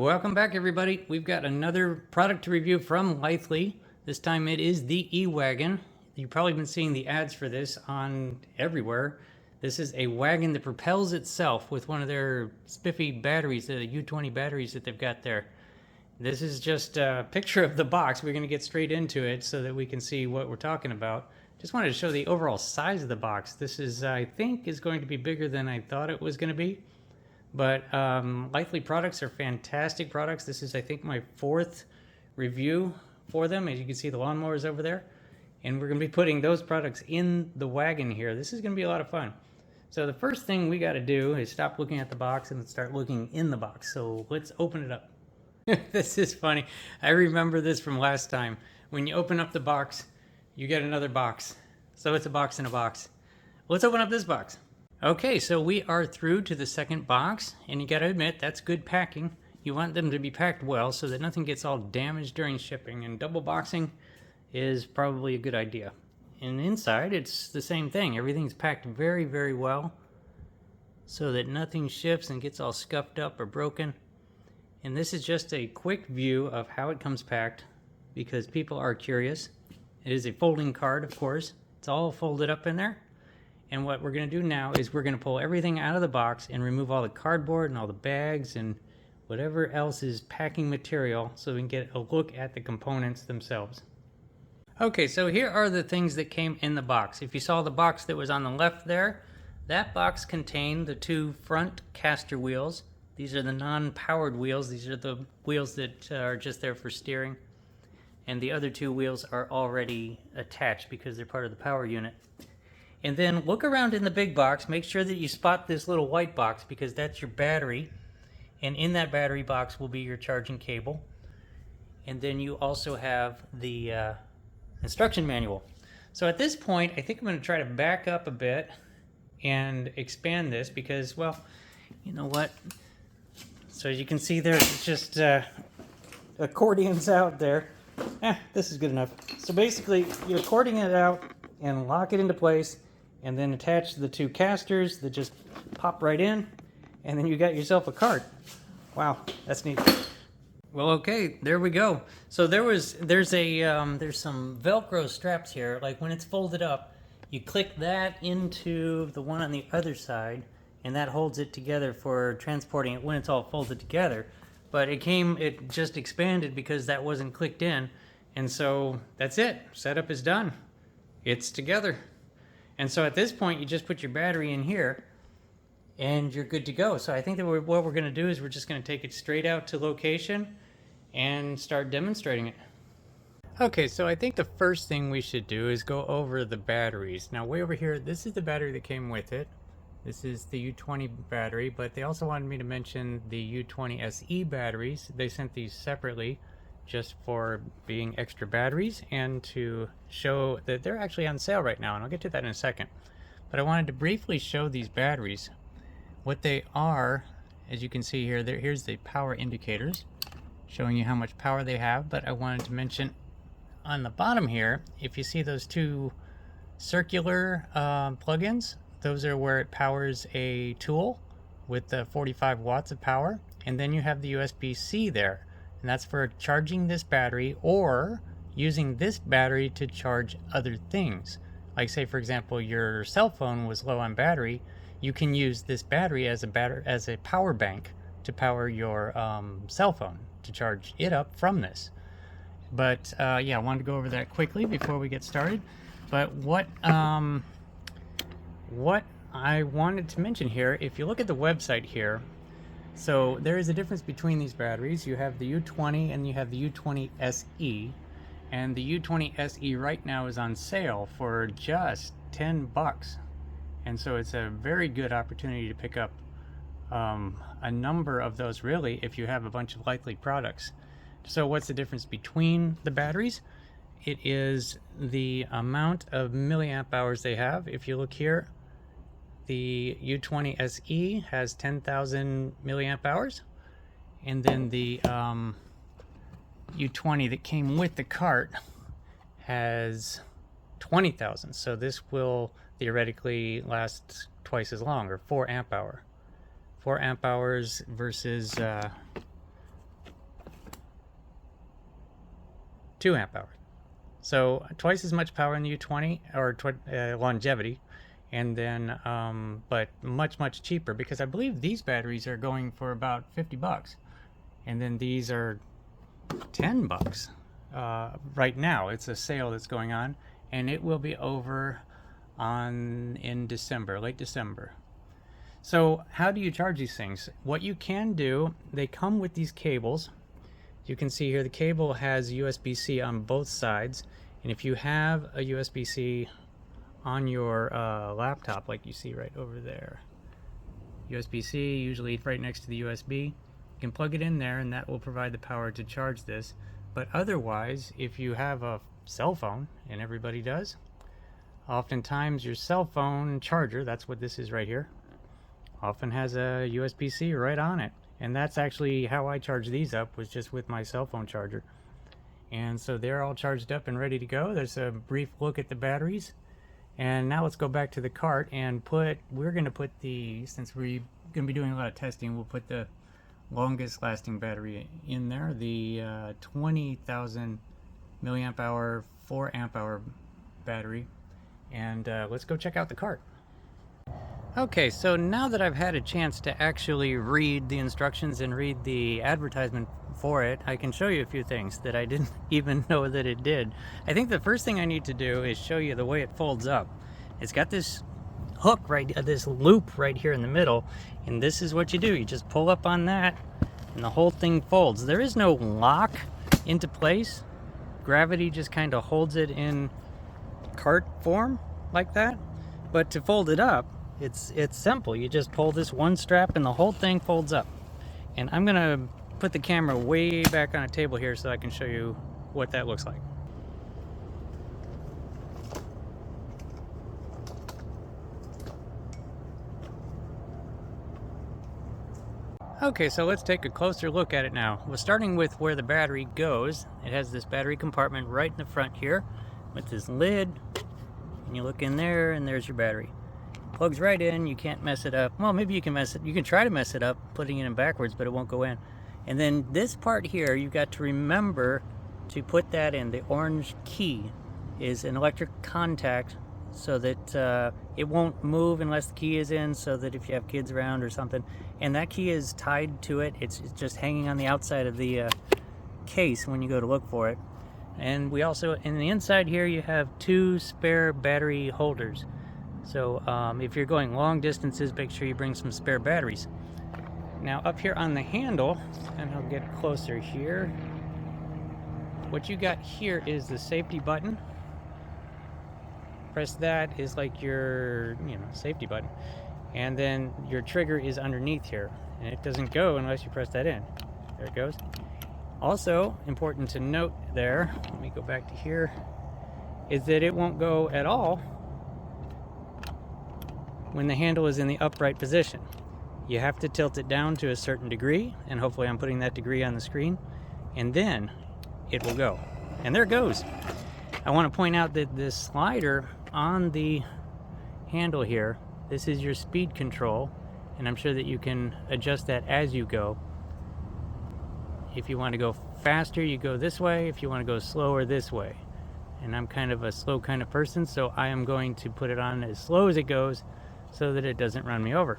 Welcome back, everybody. We've got another product to review from Litheli. This time it is the Wagon. You've probably been seeing the ads for this on everywhere. This is a wagon that propels itself with one of their spiffy batteries, the U20 batteries that they've got there. This is just a picture of the box. We're going to get straight into it so that we can see what we're talking about. Just wanted to show the overall size of the box. This is, I think, is going to be bigger than I thought it was going to be. But Litheli products are fantastic products. This is, I think, my fourth review for them. As you can see, the lawnmowers over there. And we're going to be putting those products in the wagon here. This is going to be a lot of fun. So the first thing we got to do is stop looking at the box and start looking in the box. So let's open it up. This is funny. I remember this from last time. When you open up the box, you get another box. So it's a box in a box. Let's open up this box. Okay, so we are through to the second box, and you gotta admit, that's good packing. You want them to be packed well so that nothing gets all damaged during shipping, and double boxing is probably a good idea. And inside, it's the same thing. Everything's packed very, very well so that nothing shifts and gets all scuffed up or broken. And this is just a quick view of how it comes packed because people are curious. It is a folding card, of course. It's all folded up in there. And what we're going to do now is we're going to pull everything out of the box and remove all the cardboard and all the bags and whatever else is packing material so we can get a look at the components themselves. Okay, so here are the things that came in the box. If you saw the box that was on the left there, that box contained the two front caster wheels. These are the non-powered wheels. These are the wheels that are just there for steering. And the other two wheels are already attached because they're part of the power unit. And then look around in the big box, make sure that you spot this little white box because that's your battery. And in that battery box will be your charging cable. And then you also have the instruction manual. So at this point, I think I'm going to try to back up a bit and expand this because, well, you know what? So as you can see there's just accordions out there. This is good enough. So basically, you accordion it out and lock it into place, and then attach the two casters that just pop right in, and then you got yourself a cart. Wow, that's neat. Well, okay, there we go. So there's some Velcro straps here. Like when it's folded up, you click that into the one on the other side, and that holds it together for transporting it when it's all folded together. But it just expanded because that wasn't clicked in, and so that's it. Setup is done. It's together. And so at this point, you just put your battery in here and you're good to go. So I think that what we're going to do is we're just going to take it straight out to location and start demonstrating it. Okay, so I think the first thing we should do is go over the batteries. Now way over here, this is the battery that came with it. This is the U20 battery, but they also wanted me to mention the U20 SE batteries. They sent these separately just for being extra batteries and to show that they're actually on sale right now, and I'll get to that in a second. But I wanted to briefly show these batteries. What they are, as you can see here, here's the power indicators showing you how much power they have, but I wanted to mention on the bottom here, if you see those two circular plug-ins, those are where it powers a tool with the 45 watts of power, and then you have the USB-C there. And that's for charging this battery or using this battery to charge other things. Like say, for example, your cell phone was low on battery, you can use this battery as a power bank to power your cell phone, to charge it up from this. But yeah, I wanted to go over that quickly before we get started. But what I wanted to mention here, if you look at the website here, so there is a difference between these batteries. You have the U20 and you have the U20 SE, and the U20 SE right now is on sale for just $10, and so it's a very good opportunity to pick up a number of those, really, if you have a bunch of Litheli products. So what's the difference between the batteries? It is the amount of milliamp hours they have. If you look here, the U20 SE has 10,000 milliamp hours, and then the U20 that came with the cart has 20,000. So this will theoretically last twice as long, or 4 amp hour. 4 amp hours versus 2 amp hours. So twice as much power in the U20 or longevity, and then but much cheaper, because I believe these batteries are going for about 50 bucks, and then these are 10 bucks right now. It's a sale that's going on, and it will be over in December, late December. So how do you charge these things? What you can do, they come with these cables. You can see here the cable has USB-C on both sides, and if you have a USB-C on your laptop, like you see right over there, USB-C, usually right next to the USB, you can plug it in there and that will provide the power to charge this. But otherwise, if you have a cell phone, and everybody does, oftentimes your cell phone charger, that's what this is right here, often has a USB-C right on it. And that's actually how I charge these up, was just with my cell phone charger. And so they're all charged up and ready to go. There's a brief look at the batteries. And now let's go back to the cart and we're going to put since we're going to be doing a lot of testing, we'll put the longest lasting battery in there, the 20,000 milliamp hour, 4 amp hour battery. And let's go check out the cart. Okay, so now that I've had a chance to actually read the instructions and read the advertisement for it, I can show you a few things that I didn't even know that it did. I think the first thing I need to do is show you the way it folds up. It's got this hook this loop right here in the middle, and this is what you do. You just pull up on that and the whole thing folds. There is no lock into place. Gravity just kind of holds it in cart form like that. But to fold it up, it's simple. You just pull this one strap and the whole thing folds up. And I'm gonna put the camera way back on a table here so I can show you what that looks like. Okay, so let's take a closer look at it now. We're starting with where the battery goes. It has this battery compartment right in the front here with this lid, and you look in there and there's your battery. Plugs right in, you can't mess it up. Well, maybe you can you can try to mess it up putting it in backwards, but it won't go in. And then this part here, you've got to remember to put that in. The orange key is an electric contact so that it won't move unless the key is in, so that if you have kids around or something. And that key is tied to it. It's just hanging on the outside of the case when you go to look for it. And we also, in the inside here, you have 2 spare battery holders. So if you're going long distances, make sure you bring some spare batteries. Now up here on the handle, and I'll get closer here, what you got here is the safety button. Press that is like your safety button. And then your trigger is underneath here. And it doesn't go unless you press that in. There it goes. Also, important to note there, let me go back to here, is that it won't go at all when the handle is in the upright position. You have to tilt it down to a certain degree, and hopefully I'm putting that degree on the screen, and then it will go. And there it goes. I want to point out that this slider on the handle here, this is your speed control, and I'm sure that you can adjust that as you go. If you want to go faster, you go this way. If you want to go slower, this way. And I'm kind of a slow kind of person, so I am going to put it on as slow as it goes so that it doesn't run me over.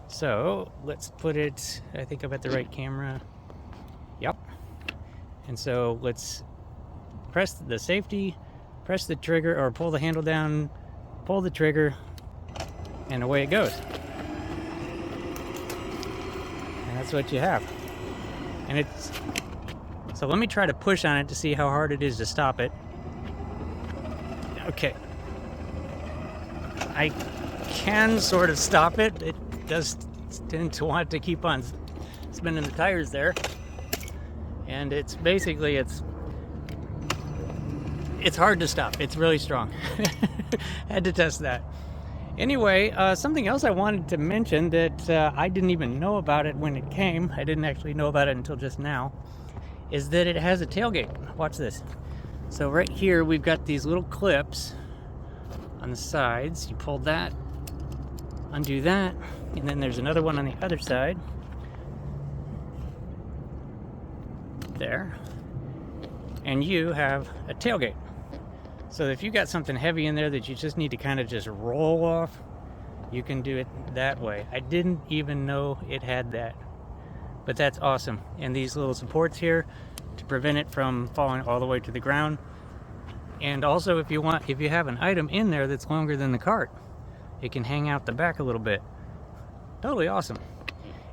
So let's put it, I think I've got the right camera. Yep. And so let's press the safety, press the trigger, or pull the handle down, pull the trigger, and away it goes. And that's what you have. And so let me try to push on it to see how hard it is to stop it. Okay. I can sort of stop it. It does tend to want to keep on spinning the tires there. And it's basically, it's hard to stop. It's really strong. Had to test that. Anyway, something else I wanted to mention that I didn't even know about it when it came. I didn't actually know about it until just now. Is that it has a tailgate. Watch this. So right here we've got these little clips on the sides. You pull that, undo that, and then there's another one on the other side. There. and you have a tailgate. So if you got something heavy in there that you just need to kind of just roll off, you can do it that way. I didn't even know it had that, but that's awesome. And these little supports here to prevent it from falling all the way to the ground. And also if you have an item in there that's longer than the cart, it can hang out the back a little bit. Totally awesome.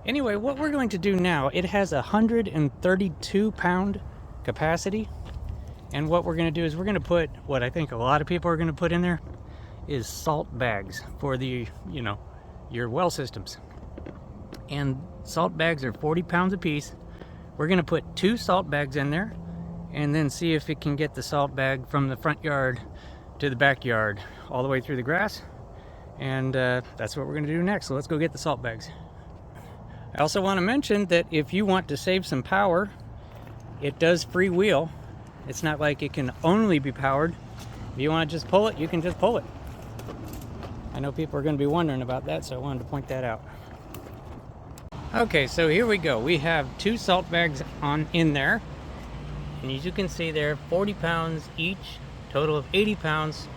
Anyway, what we're going to do now, it has 132 pound capacity. And what we're going to do is we're going to put, what I think a lot of people are going to put in there is salt bags for the, your well systems. And salt bags are 40 pounds a piece. We're going to put 2 salt bags in there and then see if it can get the salt bag from the front yard to the backyard all the way through the grass. And that's what we're going to do next. So let's go get the salt bags. I also want to mention that if you want to save some power, it does freewheel. It's not like it can only be powered. If you want to just pull it, you can just pull it. I know people are going to be wondering about that, so I wanted to point that out. Okay, so here we go. We have 2 salt bags in there. And as you can see, they're 40 pounds each, total of 80 pounds.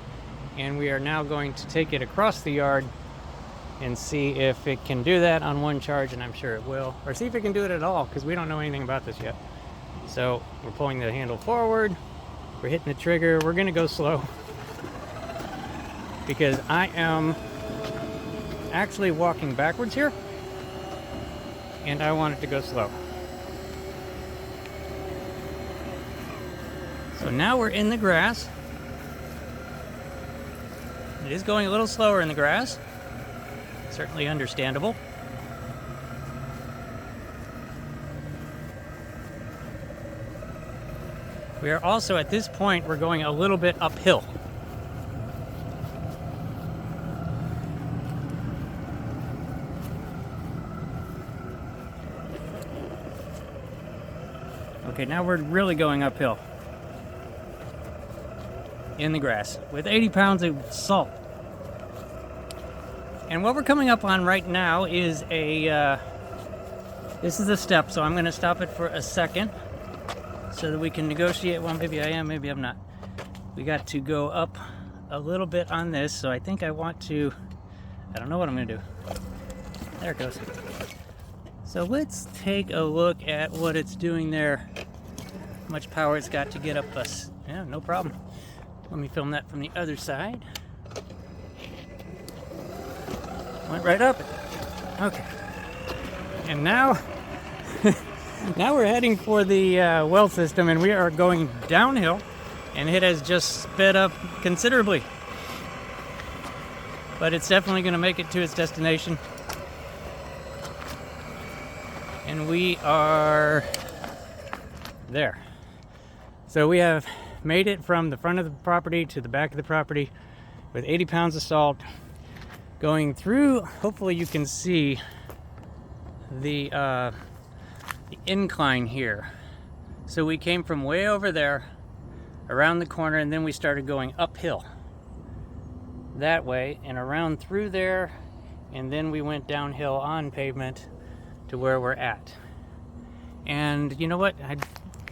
And we are now going to take it across the yard and see if it can do that on one charge, and I'm sure it will. Or see if it can do it at all, because we don't know anything about this yet. So we're pulling the handle forward, we're hitting the trigger, we're gonna go slow because I am actually walking backwards here and I want it to go slow. So now we're in the grass. It is going a little slower in the grass, certainly understandable. We are also, at this point, we're going a little bit uphill. Okay, now we're really going uphill in the grass with 80 pounds of salt. And what we're coming up on right now is this is a step, so I'm going to stop it for a second so that we can negotiate. Well, maybe I am, maybe I'm not. We got to go up a little bit on this, so I think I want to, I don't know what I'm going to do. There it goes. So let's take a look at what it's doing there. How much power it's got to get up us. Yeah, no problem. Let me film that from the other side. Went right up. Okay. And now, now we're heading for the well system, and we are going downhill, and it has just sped up considerably. But it's definitely going to make it to its destination. And we are there. So we have made it from the front of the property to the back of the property with 80 pounds of salt going through. Hopefully you can see the incline here. So we came from way over there around the corner, and then we started going uphill that way and around through there, and then we went downhill on pavement to where we're at. And you know what, I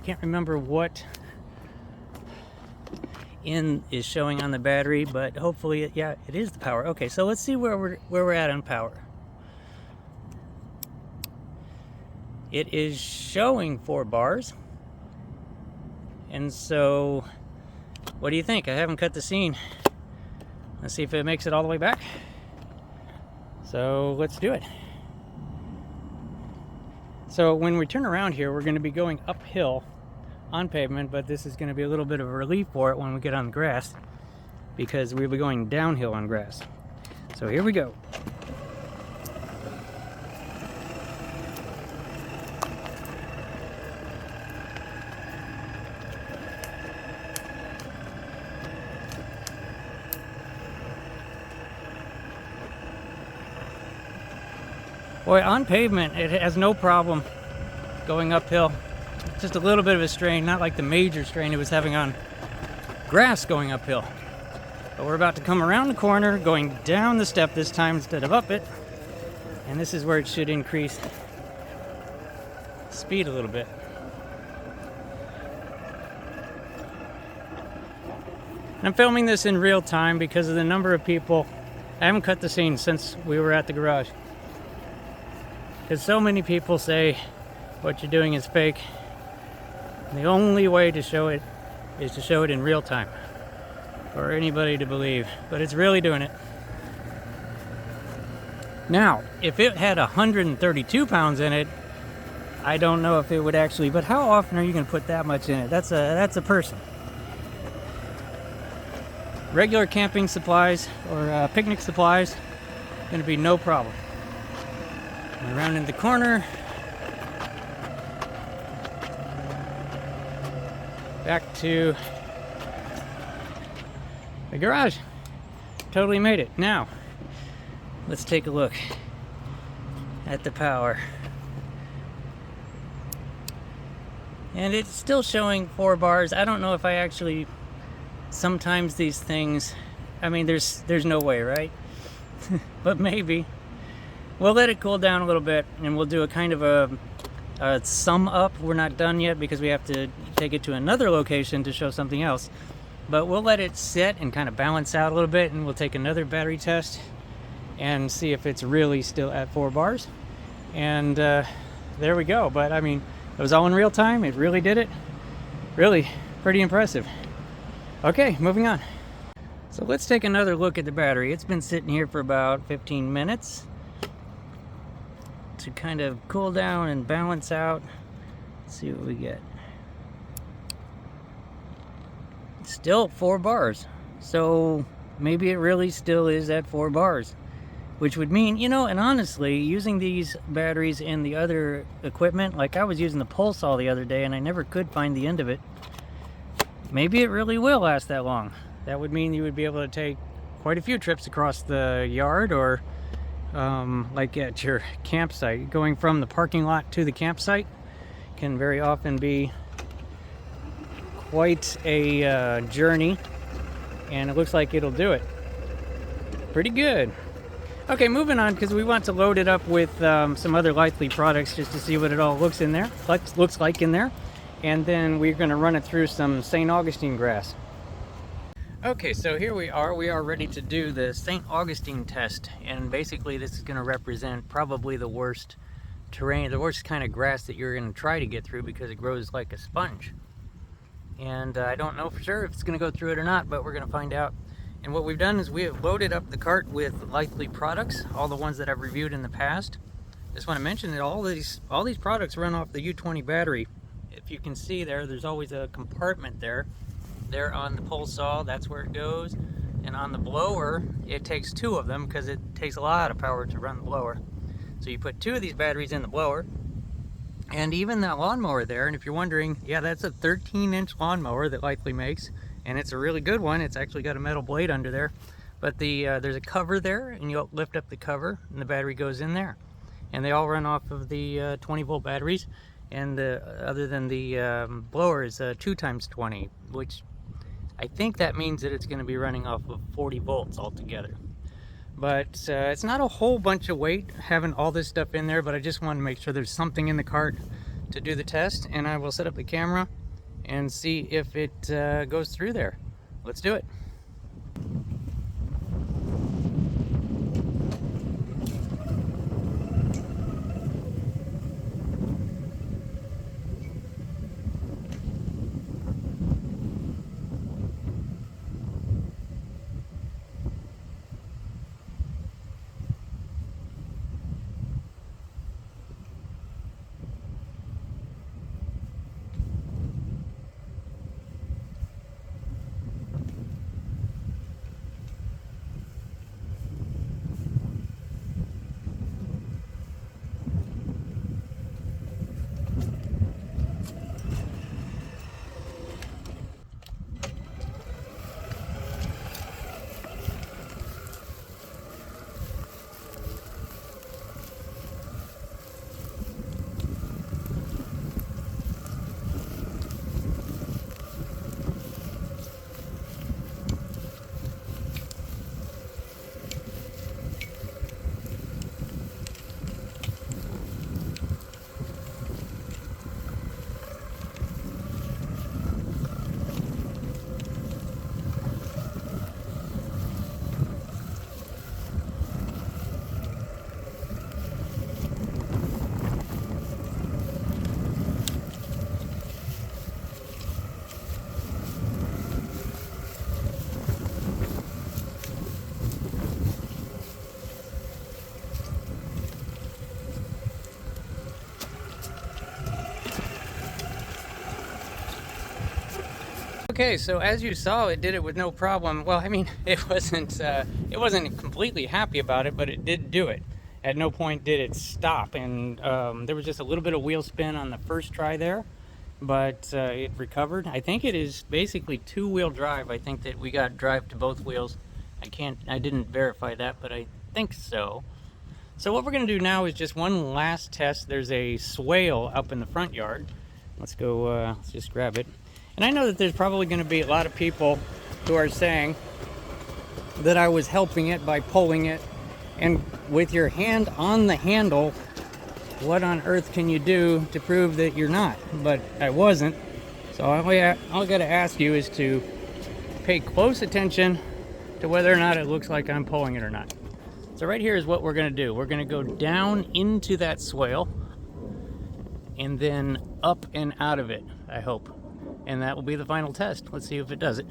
can't remember what is showing on the battery, but hopefully it is the power. Okay, so let's see where we're at on power. It is showing 4 bars. And so what do you think? I haven't cut the scene. Let's see if it makes it all the way back. So let's do it. So when we turn around here, we're going to be going uphill on pavement, but this is going to be a little bit of a relief for it when we get on the grass, because we'll be going downhill on grass. So here we go. Boy, on pavement, it has no problem going uphill. Just a little bit of a strain, not like the major strain it was having on grass going uphill. But we're about to come around the corner, going down the step this time instead of up it. And this is where it should increase speed a little bit. And I'm filming this in real time because of the number of people. I haven't cut the scene since we were at the garage. Because so many people say what you're doing is fake. And the only way to show it is to show it in real time for anybody to believe. But it's really doing it. Now, if it had 132 pounds in it, I don't know if it would actually, but how often are you going to put that much in it? That's a person. Regular camping supplies or picnic supplies, going to be no problem. Around in the corner. Back to the garage. Totally made it. Now, let's take a look at the power. And it's still showing 4 bars. I don't know if I actually, sometimes these things, I mean, there's no way, right? But maybe. We'll let it cool down a little bit and we'll do a kind of a sum up. We're not done yet because we have to take it to another location to show something else. But we'll let it sit and kind of balance out a little bit, and we'll take another battery test and see if it's really still at 4 bars. And there we go. But I mean, it was all in real time. It really did it. Really pretty impressive. Okay, moving on. So let's take another look at the battery. It's been sitting here for about 15 minutes to kind of cool down and balance out. Let's see what we get. Still 4 bars. So maybe it really still is at 4 bars. Which would mean, you know, and honestly, using these batteries in the other equipment, like I was using the pole saw the other day and I never could find the end of it. Maybe it really will last that long. That would mean you would be able to take quite a few trips across the yard, or like at your campsite. Going from the parking lot to the campsite can very often be quite a journey, and it looks like it'll do it. Pretty good. Okay, moving on, because we want to load it up with some other Litheli products just to see what it all looks like in there. And then we're going to run it through some St. Augustine grass. Okay, so here we are. We are ready to do the St. Augustine test. And basically this is going to represent probably the worst terrain, the worst kind of grass that you're going to try to get through, because it grows like a sponge. And I don't know for sure if it's going to go through it or not, but we're going to find out. And what we've done is we have loaded up the cart with Litheli products, all the ones that I've reviewed in the past. Just want to mention that all these products run off the U20 battery. If you can see there's always a compartment there. There on the pole saw, that's where it goes. And on the blower, it takes 2 of them because it takes a lot of power to run the blower. So you put 2 of these batteries in the blower. And even that lawnmower there, and if you're wondering, yeah, that's a 13-inch lawnmower that Litheli makes. And it's a really good one. It's actually got a metal blade under there. But there's a cover there, and you lift up the cover, and the battery goes in there. And they all run off of the 20-volt batteries. And other than the blower is 2 times 20, which I think that means that it's going to be running off of 40 volts altogether. But it's not a whole bunch of weight having all this stuff in there, but I just want to make sure there's something in the cart to do the test. And I will set up the camera and see if it goes through there. Let's do it. Okay, so as you saw, it did it with no problem. Well, I mean, it wasn't completely happy about it, but it did do it. At no point did it stop, and there was just a little bit of wheel spin on the first try there, but it recovered. I think it is basically two-wheel drive. I think that we got drive to both wheels. I didn't verify that, but I think so. So what we're gonna do now is just one last test. There's a swale up in the front yard. Let's go, let's just grab it. And I know that there's probably gonna be a lot of people who are saying that I was helping it by pulling it, and with your hand on the handle, what on earth can you do to prove that you're not? But I wasn't. So all I gotta ask you is to pay close attention to whether or not it looks like I'm pulling it or not. So right here is what we're gonna do. We're gonna go down into that swale and then up and out of it, I hope. And that will be the final test. Let's see if it does it.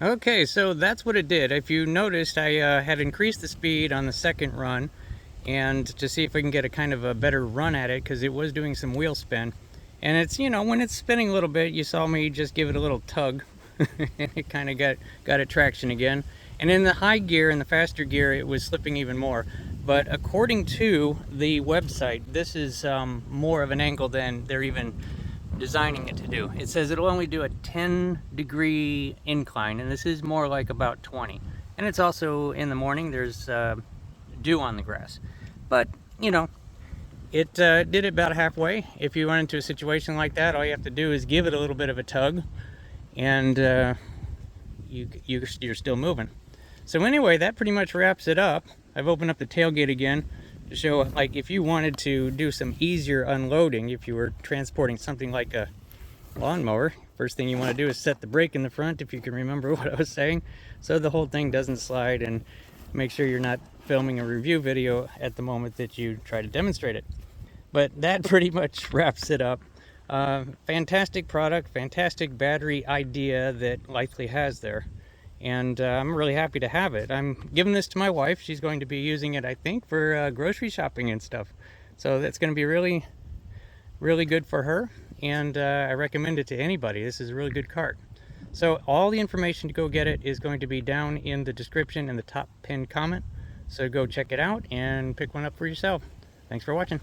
Okay, so that's what it did. If you noticed, I had increased the speed on the second run, and to see if we can get a kind of a better run at it, because it was doing some wheel spin. And it's, you know, when it's spinning a little bit, you saw me just give it a little tug, and it kind of got a traction again. And in the high gear, in the faster gear, it was slipping even more. But according to the website, this is more of an angle than they're even designing it to do. It says it'll only do a 10-degree incline, and this is more like about 20. And it's also in the morning. There's dew on the grass, but you know, it did it about halfway. If you run into a situation like that, all you have to do is give it a little bit of a tug, and you're still moving. So anyway, that pretty much wraps it up. I've opened up the tailgate again to show, like, if you wanted to do some easier unloading, if you were transporting something like a lawnmower, first thing you want to do is set the brake in the front, if you can remember what I was saying, so the whole thing doesn't slide, and make sure you're not filming a review video at the moment that you try to demonstrate it. But that pretty much wraps it up. Fantastic product, fantastic battery idea that Litheli has there. And I'm really happy to have it. I'm giving this to my wife. She's going to be using it, I think, for grocery shopping and stuff. So that's going to be really, really good for her. And I recommend it to anybody. This is a really good cart. So all the information to go get it is going to be down in the description in the top pinned comment. So go check it out and pick one up for yourself. Thanks for watching.